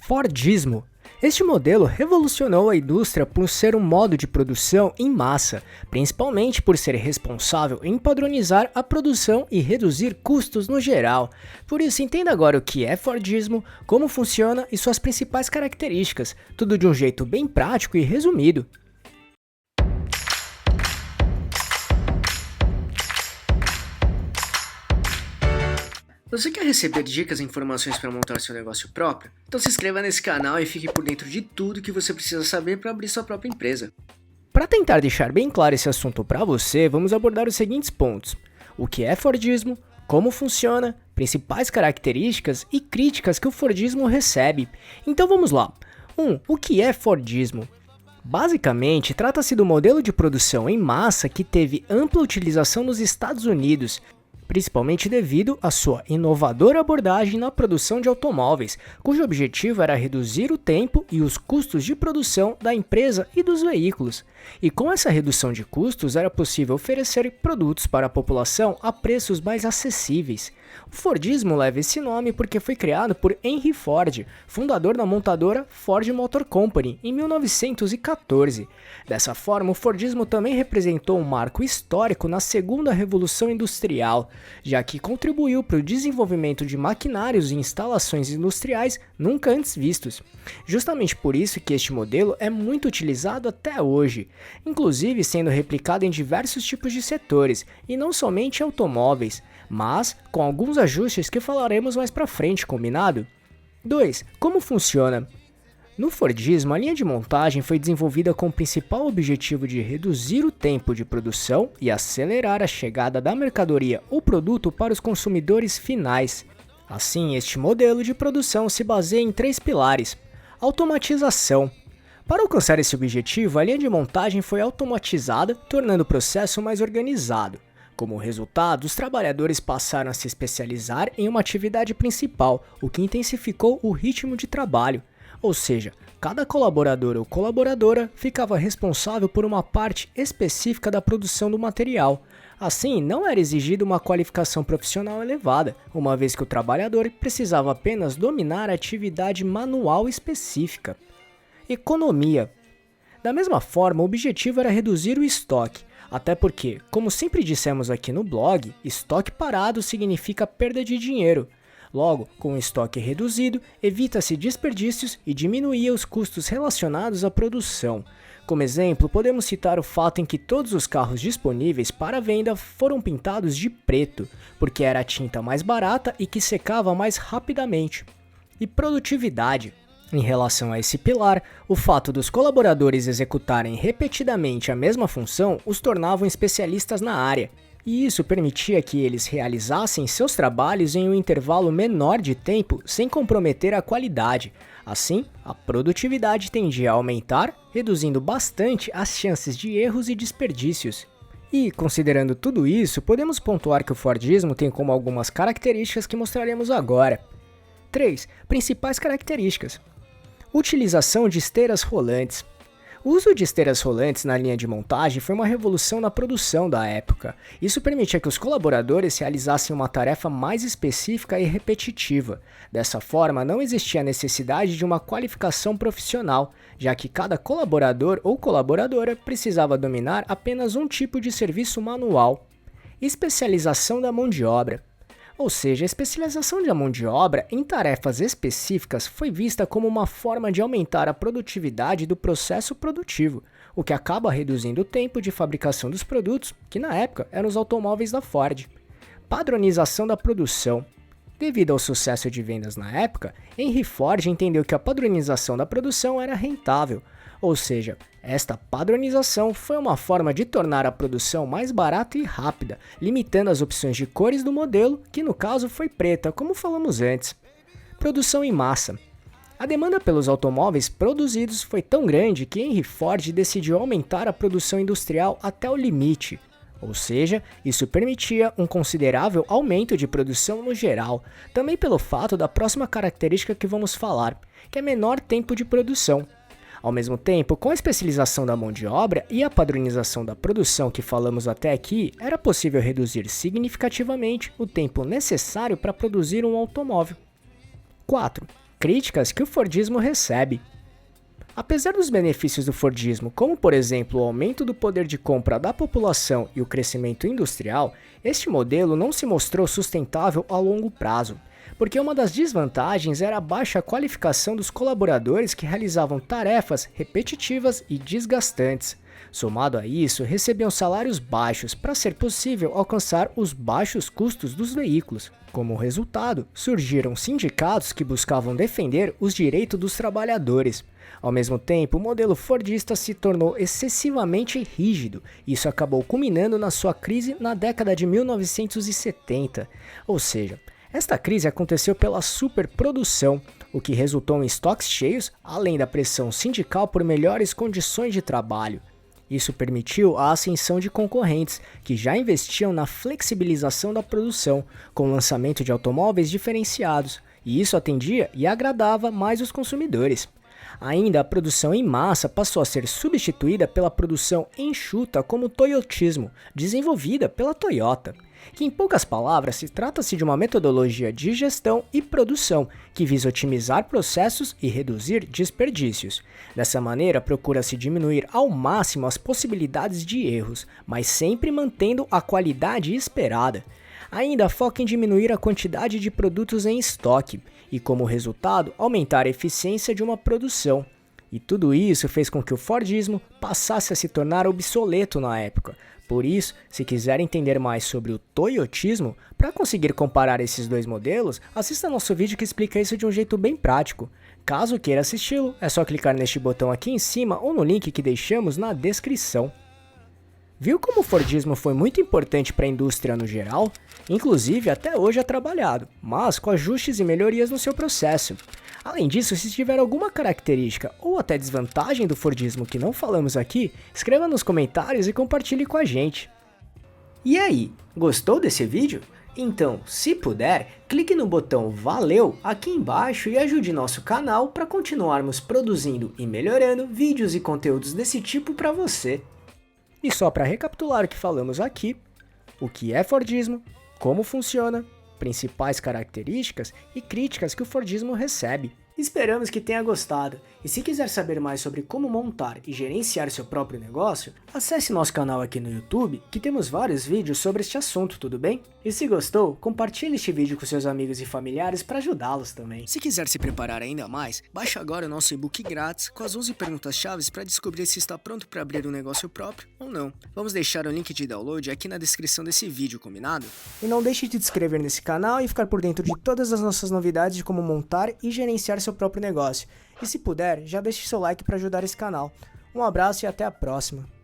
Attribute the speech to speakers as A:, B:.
A: Fordismo. Este modelo revolucionou a indústria por ser um modo de produção em massa, principalmente por ser responsável em padronizar a produção e reduzir custos no geral. Por isso, entenda agora o que é Fordismo, como funciona e suas principais características, tudo de um jeito bem prático e resumido.
B: Você quer receber dicas e informações para montar seu negócio próprio? Então se inscreva nesse canal e fique por dentro de tudo que você precisa saber para abrir sua própria empresa.
A: Para tentar deixar bem claro esse assunto para você, vamos abordar os seguintes pontos: o que é Fordismo, como funciona, principais características e críticas que o Fordismo recebe. Então vamos lá. 1. O que é Fordismo? Basicamente, trata-se do modelo de produção em massa que teve ampla utilização nos Estados Unidos, principalmente devido à sua inovadora abordagem na produção de automóveis, cujo objetivo era reduzir o tempo e os custos de produção da empresa e dos veículos. E com essa redução de custos era possível oferecer produtos para a população a preços mais acessíveis. O Fordismo leva esse nome porque foi criado por Henry Ford, fundador da montadora Ford Motor Company, em 1914. Dessa forma, o Fordismo também representou um marco histórico na segunda Revolução Industrial, já que contribuiu para o desenvolvimento de maquinários e instalações industriais nunca antes vistos. Justamente por isso que este modelo é muito utilizado até hoje, inclusive sendo replicado em diversos tipos de setores, e não somente automóveis, mas com alguns ajustes que falaremos mais pra frente, combinado? 2. Como funciona? No Fordismo, a linha de montagem foi desenvolvida com o principal objetivo de reduzir o tempo de produção e acelerar a chegada da mercadoria ou produto para os consumidores finais. Assim, este modelo de produção se baseia em 3 pilares. Automatização. Para alcançar esse objetivo, a linha de montagem foi automatizada, tornando o processo mais organizado. Como resultado, os trabalhadores passaram a se especializar em uma atividade principal, o que intensificou o ritmo de trabalho. Ou seja, cada colaborador ou colaboradora ficava responsável por uma parte específica da produção do material. Assim, não era exigida uma qualificação profissional elevada, uma vez que o trabalhador precisava apenas dominar a atividade manual específica. Economia. Da mesma forma, o objetivo era reduzir o estoque, até porque, como sempre dissemos aqui no blog, estoque parado significa perda de dinheiro. Logo, com o estoque reduzido, evita-se desperdícios e diminuía os custos relacionados à produção. Como exemplo, podemos citar o fato em que todos os carros disponíveis para venda foram pintados de preto, porque era a tinta mais barata e que secava mais rapidamente. E produtividade. Em relação a esse pilar, o fato dos colaboradores executarem repetidamente a mesma função os tornavam especialistas na área, e isso permitia que eles realizassem seus trabalhos em um intervalo menor de tempo sem comprometer a qualidade. Assim, a produtividade tendia a aumentar, reduzindo bastante as chances de erros e desperdícios. E, considerando tudo isso, podemos pontuar que o Fordismo tem como algumas características que mostraremos agora. 3. Principais características. Utilização de esteiras rolantes. O uso de esteiras rolantes na linha de montagem foi uma revolução na produção da época. Isso permitia que os colaboradores realizassem uma tarefa mais específica e repetitiva. Dessa forma, não existia a necessidade de uma qualificação profissional, já que cada colaborador ou colaboradora precisava dominar apenas um tipo de serviço manual. Especialização da mão de obra. Ou seja, a especialização da mão de obra em tarefas específicas foi vista como uma forma de aumentar a produtividade do processo produtivo, o que acaba reduzindo o tempo de fabricação dos produtos, que na época eram os automóveis da Ford. Padronização da produção. Devido ao sucesso de vendas na época, Henry Ford entendeu que a padronização da produção era rentável. Ou seja, esta padronização foi uma forma de tornar a produção mais barata e rápida, limitando as opções de cores do modelo, que no caso foi preta, como falamos antes. Produção em massa. A demanda pelos automóveis produzidos foi tão grande que Henry Ford decidiu aumentar a produção industrial até o limite. Ou seja, isso permitia um considerável aumento de produção no geral, também pelo fato da próxima característica que vamos falar, que é menor tempo de produção. Ao mesmo tempo, com a especialização da mão de obra e a padronização da produção que falamos até aqui, era possível reduzir significativamente o tempo necessário para produzir um automóvel. 4. críticas que o Fordismo recebe. Apesar dos benefícios do Fordismo, como por exemplo o aumento do poder de compra da população e o crescimento industrial, este modelo não se mostrou sustentável a longo prazo, porque uma das desvantagens era a baixa qualificação dos colaboradores que realizavam tarefas repetitivas e desgastantes. Somado a isso, recebiam salários baixos para ser possível alcançar os baixos custos dos veículos. Como resultado, surgiram sindicatos que buscavam defender os direitos dos trabalhadores. Ao mesmo tempo, o modelo fordista se tornou excessivamente rígido, e isso acabou culminando na sua crise na década de 1970. Ou seja, esta crise aconteceu pela superprodução, o que resultou em estoques cheios, além da pressão sindical por melhores condições de trabalho. Isso permitiu a ascensão de concorrentes, que já investiam na flexibilização da produção, com o lançamento de automóveis diferenciados, e isso atendia e agradava mais os consumidores. Ainda a produção em massa passou a ser substituída pela produção enxuta como o toyotismo, desenvolvida pela Toyota, que em poucas palavras trata-se de uma metodologia de gestão e produção que visa otimizar processos e reduzir desperdícios. Dessa maneira, procura-se diminuir ao máximo as possibilidades de erros, mas sempre mantendo a qualidade esperada. Ainda foca em diminuir a quantidade de produtos em estoque e, como resultado, aumentar a eficiência de uma produção. E tudo isso fez com que o Fordismo passasse a se tornar obsoleto na época. Por isso, se quiser entender mais sobre o toyotismo, para conseguir comparar esses dois modelos, assista nosso vídeo que explica isso de um jeito bem prático. Caso queira assisti-lo, é só clicar neste botão aqui em cima ou no link que deixamos na descrição. Viu como o Fordismo foi muito importante para a indústria no geral? Inclusive, até hoje é trabalhado, mas com ajustes e melhorias no seu processo. Além disso, se tiver alguma característica ou até desvantagem do Fordismo que não falamos aqui, escreva nos comentários e compartilhe com a gente. E aí, gostou desse vídeo? Então, se puder, clique no botão Valeu aqui embaixo e ajude nosso canal para continuarmos produzindo e melhorando vídeos e conteúdos desse tipo para você. E só para recapitular o que falamos aqui, o que é Fordismo, como funciona, principais características e críticas que o Fordismo recebe. Esperamos que tenha gostado, e se quiser saber mais sobre como montar e gerenciar seu próprio negócio, acesse nosso canal aqui no YouTube, que temos vários vídeos sobre este assunto, tudo bem? E se gostou, compartilhe este vídeo com seus amigos e familiares para ajudá-los também.
B: Se quiser se preparar ainda mais, baixe agora o nosso e-book grátis com as 11 perguntas-chave para descobrir se está pronto para abrir um negócio próprio ou não. Vamos deixar o link de download aqui na descrição desse vídeo, combinado?
A: E não deixe de se inscrever nesse canal e ficar por dentro de todas as nossas novidades de como montar e gerenciar seu próprio negócio. E se puder, já deixe seu like para ajudar esse canal. Um abraço e até a próxima.